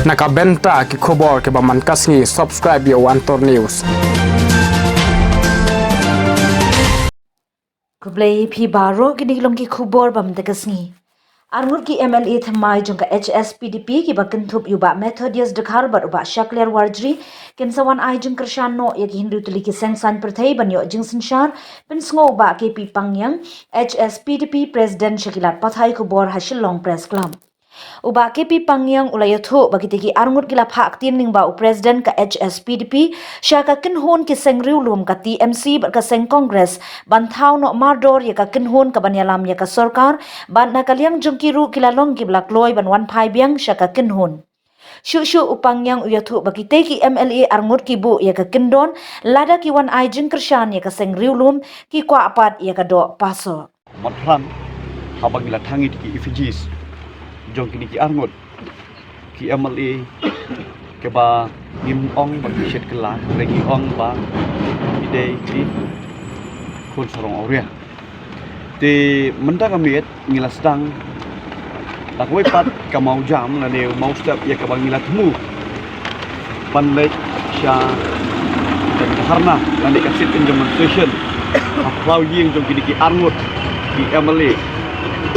Nakabenta ki khobor ke ba man kasngi subscribe yo Antor News. Kublai phi baro kini long ki khubor bam degasni. Armur ki MLA thamai jongka HSPDP ki bakin thup yuba Methodius dekhar bar uba Shakler Warjri kinsawan ai jeng kershan no yak Hindu tuli ki sengsan perthai banyo jingsin shar pinsngo ba KP Pangyang HSPDP President Shakilat Pathai kubor hasil long press club. Uba KP Pangyang ulayathu bagitiki arngut gila phak tin ning ba u president ka HSPDP syaka kinhon ki sengriu lum ka TMC bar ka seng Congress ban thau no mardor ya ka kinhon ka banyalam ya ka sarkar ban na kalyang jungkiru kila long ki blak loy ban wan phai biang syaka kinhon. Shu upangyang uyathu bagite ki MLA arngut ki bu ya ka kindon lada ki wan ai jing kershan ya ka sengriu lum ki kwa apat ya ka do paso. Matran habagila thangit ki effigies jong kini ki arngot ki MLA ke ba ngim ong ba ki shet kala regi ong ba ide ki kun sarong auria te menta kamiet ngila sedang tak wepat ka mau jam na ne mau step ya ka bang ngila temu panlek sya dan harna lan ka sit in demonstration aplau ying jong kini ki arngot ki MLA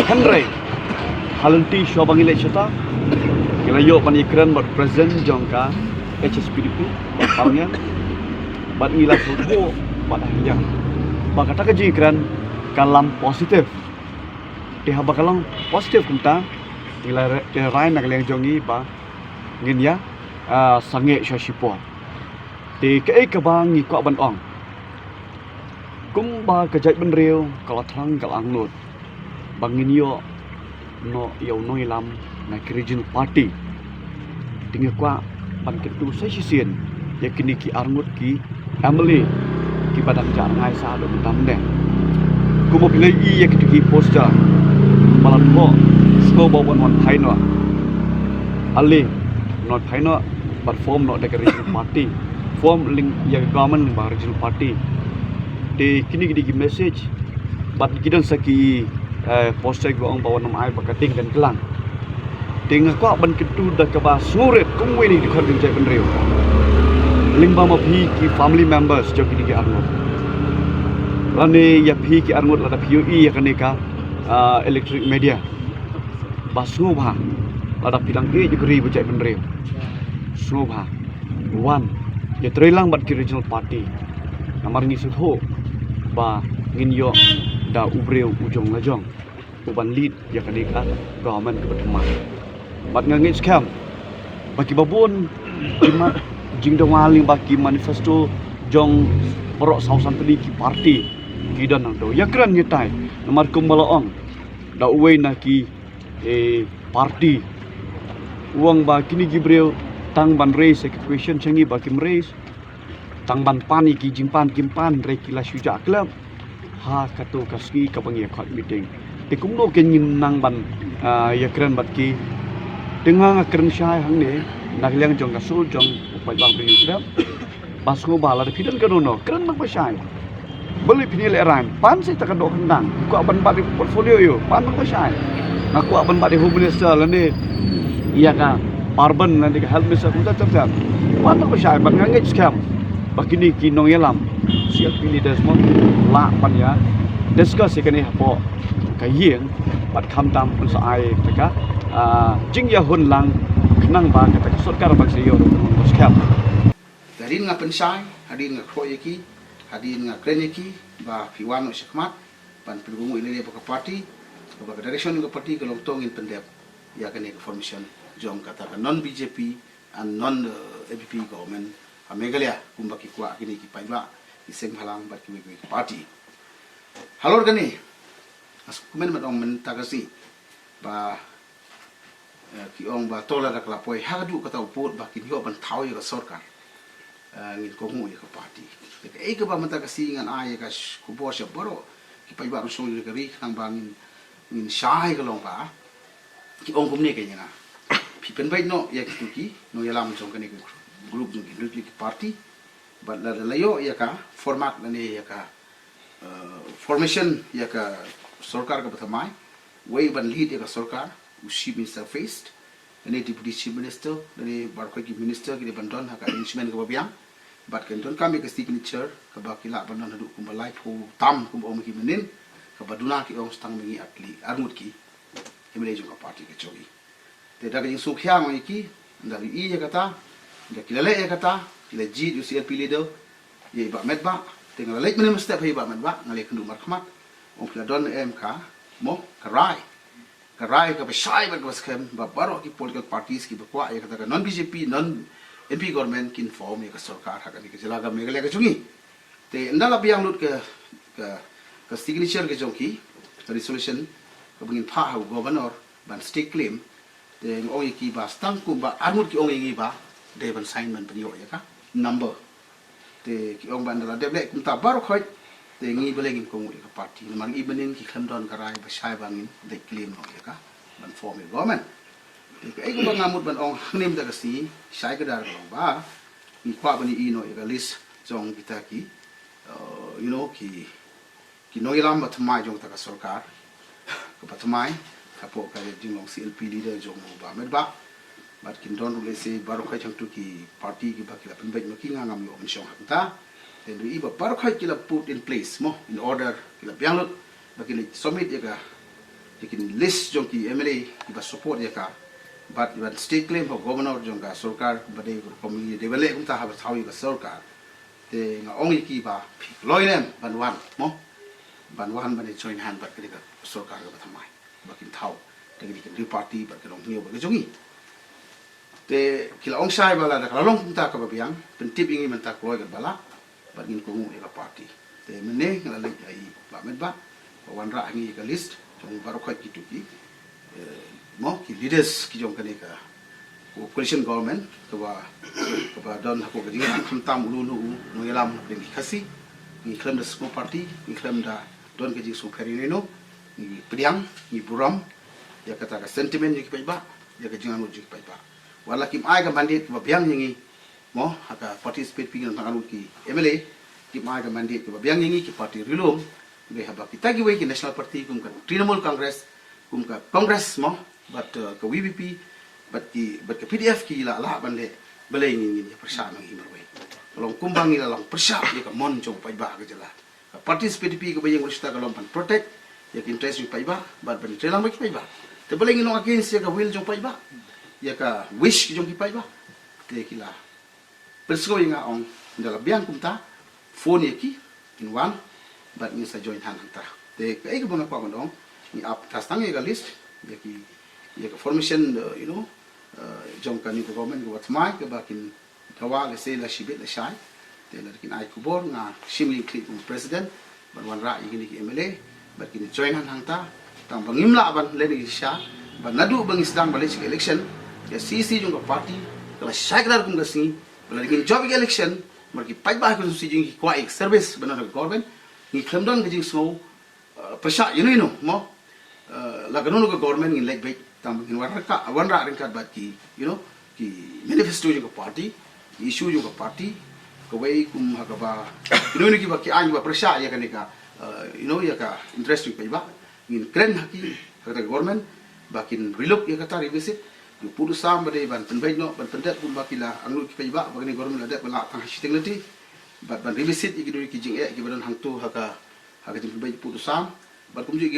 Henry Halanti syabang ilek syata kira yo panikran buat present jongka HSPDP palnya bat ngila suku bat hanya bakata kaji kran kalam positif dia bakalang positif kunta ngila rai nak leng jongi ba ngin ya sange syasipo ti ke bang ngikok ban ong kum ba kejai ben riu kalau terang kalang nut bangin yo no yo no ilam na regional party tinggal kwa ban ketu session ya kini ki arngut ki MLA ki badang jar ngai sa do tam ne ku mo pilai i ya ki poster malam ko sko bo wan phaino ali not phaino but form not the regional party form link ya government ba regional party de kini ki message but kidan saki poster gua orang bawa nama air bakating dan kelang tinggal kau ban ketu dah kebas surit kungwe ni dikhot jai benriu limba ma phi ki family members jo ki di arngot lane ya phi ki arngot lada POE ya kaneka electric media basu bha lada pilang e jo kri jai benriu su bha one ya trilang bat ki regional party namar ngi sutho ba ngin yo da ubreu ujong lajong uban lead ya kaneka government ke pertama bat ngangit scam bagi babun kimat jing dongwaling bagi manifesto jong porok sausan tadi ki party ki dan do ya kran nyetai nomor kumbalaong da uwe na ki party uang ba kini gibreu tang ban raise question changi ba kim raise tang ban pani ki jingpan kimpan re kila syuja club ha kato kaski kabangi khot meeting te kumno ken nang ban ya kran bat ki dengan kran syai hang ne nagliang jong kasul jong upai bang bi trap basko bala fidan kanono kran bang syai beli pini le ran pan sai tak do kendang ku aban bat portfolio yo pan bang syai ngaku aban bat home minister lane iya ka parban nanti ka help minister kunta terjat pan bang syai bang ngangit scam bakini ki nong yalam siap pilih desmond la pan ya discuss ikani hapo kayeng bat kham tam pun sai taka jing ya hun lang kenang ba kata sarkar bang sayo scam dari nga pensai hadin nga kroyeki hadin nga kreneki ba piwano sekmat ban pilgumu ile ba party ba direction nga party ka longtong in pendep ya kani formation jong kata ka non BJP and non ABP government Meghalaya kumbaki kwa kini ki paiba iseng halang bat ki party halor gani as kumen madong men tagasi ba ki ong ba tola dak la poi hadu kata upot ba ki yo ban thau ya sarkar ngin ko mu ya party e ka ba mata kasi ngan ay ka ku bo sha baro ki paiba ang song ka ri khang ba ngin shai ka long ba ki ong kum ne ke nya pi pen bai no ya ki no ya lam jong kani grup jong ki party ba la layo ya ka format ne ya ka formation ya ka sarkar ka pathamai way ban lead ya ka sarkar ushi minister faced ini Deputy Chief Minister dari Barkoi Minister kita bandon hak arrangement ke babiang bat kenton kami ke signature ke bakila bandon haduk kumbalai pu tam kum om ki menin ke baduna ki ong stang mengi atli armut ki emele jong parti ke chogi te daga jing sukya ngi ki dari i ya kata ya kilale ya kata kila ji UCLP leader ye ba medba tinggal lek menem step he ba medba ngale kendu markhmat ong kila don MK mo karai karai ka besai ba waskem ba baro ki political parties ki bakwa ya kata non BJP non MP government kin form ya ka sarkar ha ni ke jelaga megale ka chungi te ndala biang lut ka signature ke jongki resolution ka bangin pha ha governor ban state claim te ong ki ba stang ku ba armut ki ong ngi ba de ban assignment panyo ya ka number te ki ong ban dala deble kum ta baro khoi te ngi belengin ko ngi ka party mang ibenin ki khamdon karai ba shai bangin de claim no ya ka ban form e government te ai ko bang amut ban ong nim da kasi shai ka dar ba ni kwa bani ino ya list jong kita ki ki no ilam ba thamai jong ta ka sarkar ka ba thamai ka po ka jing long CLP leader jong ba med ba bat kin don le se baro khai chang tu ki party ki ba ki la pen bai ma ki nga ngam yo mi shong ha then we iba baru kaya kita put in place mo in order kita biang lot bagi submit ya ka yakin list jong ki MLA iba support ya ka but iba state claim for governor jong ka sarkar bade community develop kum ta habis hawi ka sarkar te nga ong ki ba loinem banwan mo banwan bade join hand bat ka sarkar ka thamai bakin thau te ki party bat ka long nyo ba jongi te kila ong sai bala da kalong kum ta ka ba biang pentip ingi mentak loy ka bala bagin ko ngu eka party te mene ngala le ai ba med ba wan ra ngi ka list jong baro khoi ki tu ki mo ki leaders ki jong kane ka coalition government ka ba don ko ga dinga kham tam ulu nu no yalam de ki khasi ni klem da small party ni klem da don ke ji su perineno ni priang ni buram ya kata ka sentiment ki ba ya ka jingan ji ba wala kim ai ka bandit ba biang ngi mo haka participate pingin tang anu ki MLA ki ma ga mandate ki biang ngi ki party rilom be haba kita gi we ki national party kum ka Trinamool Congress kum ka Congress mo but ka VVP but ka PDF ki la bande bele ngi ni persya ngi merwe long kumbang ila long persya ya ka mon jong pai ba ga jela ka participate pi ka bayang urista ka long pan protect ya ki interest jong pai ba but ban trelang ba ki pai ba te bele ngi no against ya ka will jong pai ba ya ka wish jong ki pai ba te ki la persko inga ong ndala biang kumta phone yaki in one but ni sa join hand ta te kai ko banga pa mandong ni ap tastang ye list yaki formation jong kan ni government ko watmai ke bakin tawa le se la shibet la shai te la kin ai kubor nga shimli click president ban wan ra igini ki MLA bakin join hand ta tang bangimla ban le ni sha ban nadu bangis dang balik election ya CC jong ka party kala shagrar kum gasi lagi job election marki pai ba ko si jing kwa ek service bana government ni khamdon gajing so prasha no mo la ganu ko government in like bai tam in wanra ring kat bat ki ki manifesto jo party issue jo party ko wai kum ha ka ba ki ba ki an ba prasha ya kan ka ya ka interesting pai ba in kren haki ka government bakin relook ya kata revisit pudu sam bade ban penbai no ban pendat pun bakila anglu ki paiba bagani government ada bala tang siting lati ban revisit iki do ki jing ki badan hang tu haka jing penbai pudu sam ban kum ji